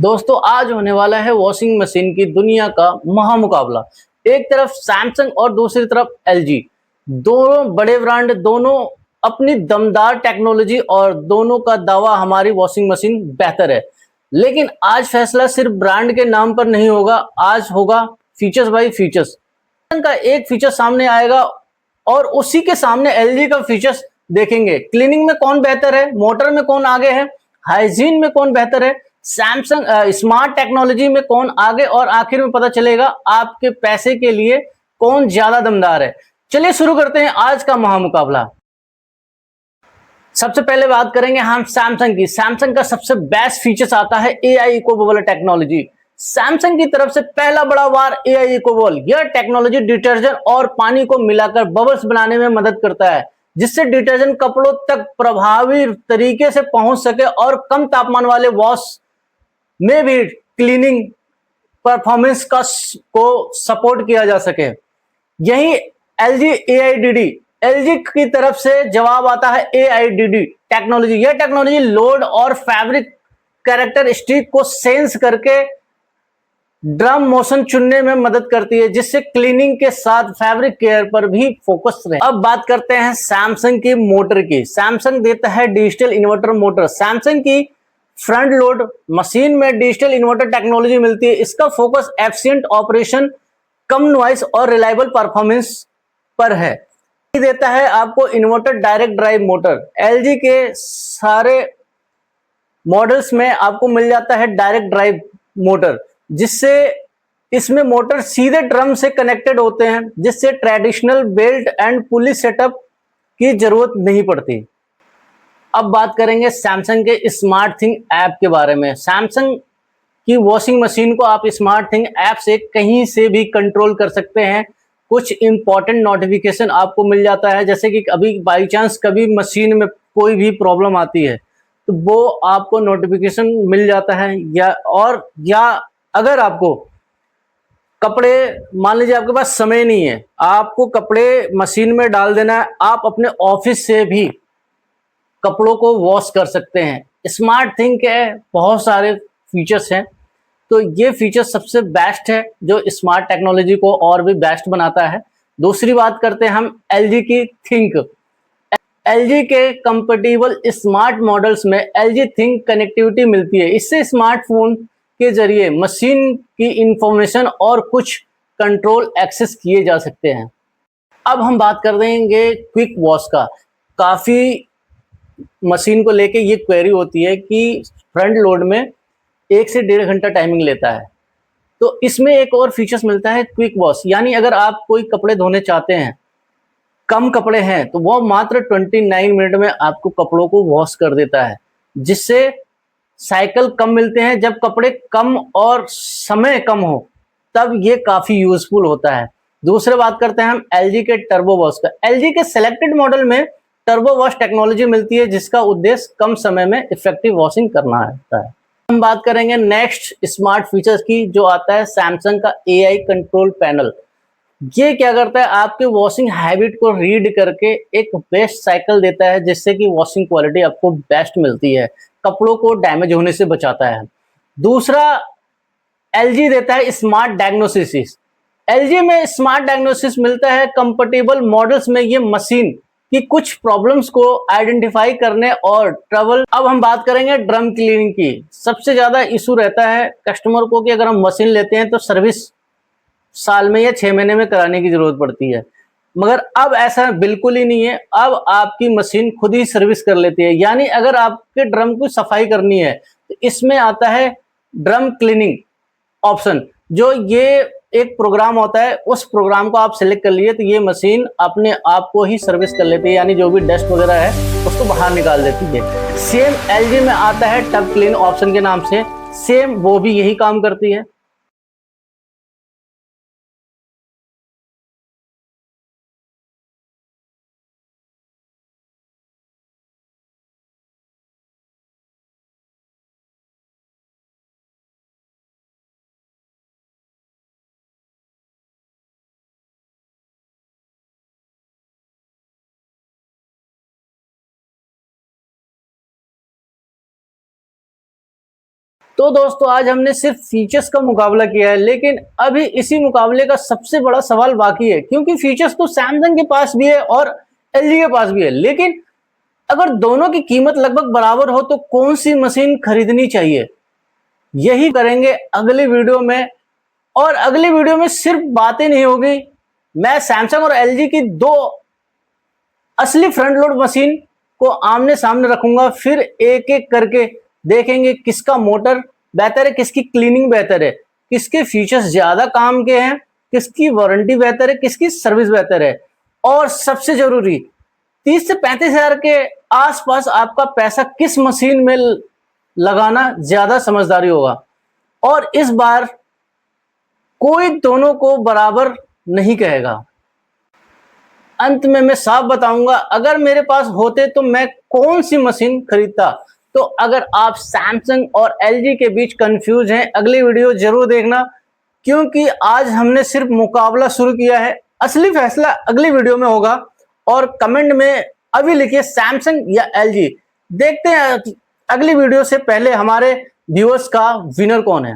दोस्तों आज होने वाला है वॉशिंग मशीन की दुनिया का महामुकाबला। एक तरफ सैमसंग और दूसरी तरफ एलजी। दोनों बड़े ब्रांड, दोनों अपनी दमदार टेक्नोलॉजी और दोनों का दावा हमारी वॉशिंग मशीन बेहतर है। लेकिन आज फैसला सिर्फ ब्रांड के नाम पर नहीं होगा, आज होगा फीचर्स बाय फीचर्स। सैमसंग का एक फीचर सामने आएगा और उसी के सामने एलजी का फीचर्स देखेंगे। क्लीनिंग में कौन बेहतर है, मोटर में कौन आगे है, हाइजीन में कौन बेहतर है, सैमसंग स्मार्ट टेक्नोलॉजी में कौन आगे, और आखिर में पता चलेगा आपके पैसे के लिए कौन ज्यादा दमदार है। चलिए शुरू करते हैं आज का महामुकाबला। सबसे पहले बात करेंगे हम सैमसंग की। सैमसंग का सबसे बेस्ट फीचर्स आता है AI eco bubble technology. Samsung की तरफ से पहला बड़ा वार एआई इको बबल। यह टेक्नोलॉजी डिटर्जेंट और पानी को मिलाकर बबल्स बनाने में मदद करता है, जिससे डिटर्जेंट कपड़ों तक प्रभावी तरीके से पहुंच सके और कम तापमान वाले वॉश में भी क्लीनिंग परफॉर्मेंस को सपोर्ट किया जा सके। यही एलजी एआईडीडी, एलजी की तरफ से जवाब आता है एआईडीडी टेक्नोलॉजी। यह टेक्नोलॉजी लोड और फैब्रिक कैरेक्टरिस्टिक को सेंस करके ड्रम मोशन चुनने में मदद करती है, जिससे क्लीनिंग के साथ फैब्रिक केयर पर भी फोकस रहे। अब बात करते हैं सैमसंग की मोटर की। सैमसंग देता है डिजिटल इन्वर्टर मोटर। सैमसंग की फ्रंट लोड मशीन में डिजिटल इन्वर्टर टेक्नोलॉजी मिलती है। इसका फोकस एफिशिएंट ऑपरेशन, कम नॉइस और रिलायबल परफॉर्मेंस पर है। देता है आपको inverter direct drive motor. LG के सारे मॉडल्स में आपको मिल जाता है डायरेक्ट ड्राइव मोटर, जिससे इसमें मोटर सीधे ड्रम से कनेक्टेड होते हैं, जिससे traditional belt and pulley setup की जरूरत नहीं पड़ती। अब बात करेंगे सैमसंग के स्मार्ट थिंग ऐप के बारे में। सैमसंग की वॉशिंग मशीन को आप स्मार्ट थिंग ऐप से कहीं से भी कंट्रोल कर सकते हैं। कुछ इंपॉर्टेंट नोटिफिकेशन आपको मिल जाता है, जैसे कि अभी बाई चांस कभी मशीन में कोई भी प्रॉब्लम आती है तो वो आपको नोटिफिकेशन मिल जाता है। या अगर आपको कपड़े, मान लीजिए आपके पास समय नहीं है, आपको कपड़े मशीन में डाल देना है, आप अपने ऑफिस से भी कपड़ों को वॉश कर सकते हैं। स्मार्ट थिंग के बहुत सारे फीचर्स हैं, तो ये फीचर सबसे बेस्ट है जो स्मार्ट टेक्नोलॉजी को और भी बेस्ट बनाता है। दूसरी बात करते हैं हम एलजी की थिंक। एलजी के कंपेटिबल स्मार्ट मॉडल्स में एलजी थिंक कनेक्टिविटी मिलती है। इससे स्मार्टफोन के जरिए मशीन की इंफॉर्मेशन और कुछ कंट्रोल एक्सेस किए जा सकते हैं। अब हम बात कर देंगे क्विक वॉश का। काफी मशीन को लेके ये क्वेरी होती है कि फ्रंट लोड में 1 से 1.5 घंटा टाइमिंग लेता है, तो इसमें एक और फीचर्स मिलता है क्विक वॉश। यानी अगर आप कोई कपड़े धोने चाहते हैं, कम कपड़े हैं, तो वो मात्र 29 मिनट में आपको कपड़ों को वॉश कर देता है, जिससे साइकिल कम मिलते हैं। जब कपड़े कम और समय कम हो तब ये काफी यूजफुल होता है। दूसरे बात करते हैं हम एलजी के टर्बो वॉश का। एलजी के सेलेक्टेड मॉडल में टर्बो वॉश टेक्नोलॉजी मिलती है, जिसका उद्देश्य कम समय में इफेक्टिव वॉशिंग करना होता है। हम बात करेंगे नेक्स्ट स्मार्ट फीचर्स की, जो आता है सैमसंग का एआई कंट्रोल पैनल। ये क्या करता है, आपके वॉशिंग हैबिट को रीड करके एक बेस्ट साइकिल देता है, जिससे कि वॉशिंग क्वालिटी आपको बेस्ट मिलती है, कपड़ों को डैमेज होने से बचाता है। दूसरा, एलजी देता है स्मार्ट डायग्नोसिस। एलजी में स्मार्ट डायग्नोसिस मिलता है। कंपेटिबल मॉडल्स में ये मशीन की कुछ प्रॉब्लम्स को आइडेंटिफाई करने और ट्रबल। अब हम बात करेंगे ड्रम क्लीनिंग की। सबसे ज्यादा इशू रहता है कस्टमर को कि अगर हम मशीन लेते हैं तो सर्विस साल में या 6 महीने में कराने की जरूरत पड़ती है, मगर अब ऐसा बिल्कुल ही नहीं है। अब आपकी मशीन खुद ही सर्विस कर लेती है। यानी अगर आपके ड्रम की सफाई करनी है तो इसमें आता है ड्रम क्लीनिंग ऑप्शन, जो ये एक प्रोग्राम होता है, उस प्रोग्राम को आप सिलेक्ट कर लिए तो ये मशीन अपने आप को ही सर्विस कर लेती है, यानी जो भी डस्ट वगैरह है उसको बाहर निकाल देती है। सेम एलजी में आता है टब क्लीन ऑप्शन के नाम से, सेम वो भी यही काम करती है। तो दोस्तों आज हमने सिर्फ फीचर्स का मुकाबला किया है, लेकिन अभी इसी मुकाबले का सबसे बड़ा सवाल बाकी है, क्योंकि फीचर्स तो सैमसंग के पास भी है और एलजी के पास भी है। लेकिन अगर दोनों की कीमत लगभग बराबर हो तो कौन सी मशीन खरीदनी चाहिए, यही करेंगे अगली वीडियो में। और अगली वीडियो में सिर्फ बातें नहीं होगी, मैं सैमसंग और एलजी की दो असली फ्रंट लोड मशीन को आमने सामने रखूंगा, फिर एक एक करके देखेंगे किसका मोटर बेहतर है, किसकी क्लीनिंग बेहतर है, किसके फीचर्स ज्यादा काम के हैं, किसकी वारंटी बेहतर है, किसकी सर्विस बेहतर है। और सबसे जरूरी 30 से 35 हजार के आसपास आपका पैसा किस मशीन में लगाना ज्यादा समझदारी होगा। और इस बार कोई दोनों को बराबर नहीं कहेगा। अंत में मैं साफ बताऊंगा, अगर मेरे पास होते तो मैं कौन सी मशीन खरीदता। तो अगर आप सैमसंग और एलजी के बीच कंफ्यूज हैं, अगली वीडियो जरूर देखना, क्योंकि आज हमने सिर्फ मुकाबला शुरू किया है, असली फैसला अगली वीडियो में होगा। और कमेंट में अभी लिखिए सैमसंग या एलजी। देखते हैं अगली वीडियो से पहले हमारे व्यूअर्स का विनर कौन है।